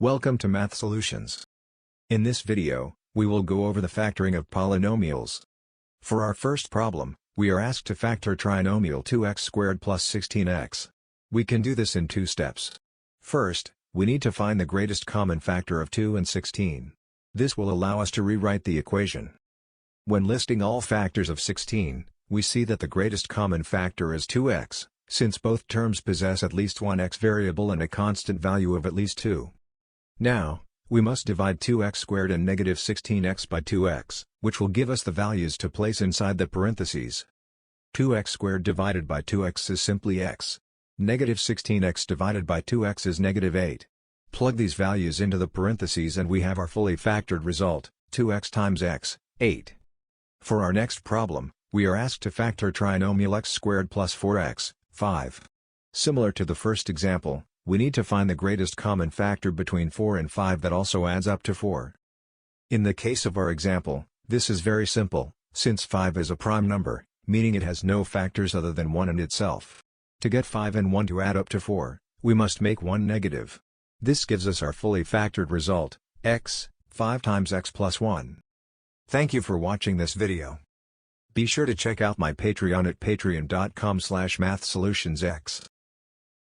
Welcome to Math Solutions. In this video, we will go over the factoring of polynomials. For our first problem, we are asked to factor trinomial 2x squared plus 16x. We can do this in two steps. First, we need to find the greatest common factor of 2 and 16. This will allow us to rewrite the equation. When listing all factors of 16, we see that the greatest common factor is 2x, since both terms possess at least one x variable and a constant value of at least 2. Now, we must divide 2x squared and negative 16x by 2x, which will give us the values to place inside the parentheses. 2x squared divided by 2x is simply x. Negative 16x divided by 2x is negative 8. Plug these values into the parentheses and we have our fully factored result, 2x times x, 8. For our next problem, we are asked to factor trinomial x squared plus 4x, 5. Similar to the first example, we need to find the greatest common factor between 4 and 5 that also adds up to 4. In the case of our example, this is very simple, since 5 is a prime number, meaning it has no factors other than 1 and itself. To get 5 and 1 to add up to 4, we must make 1 negative. This gives us our fully factored result, x, 5 times x plus 1. Thank you for watching this video. Be sure to check out my Patreon at patreon.com/mathsolutionsx.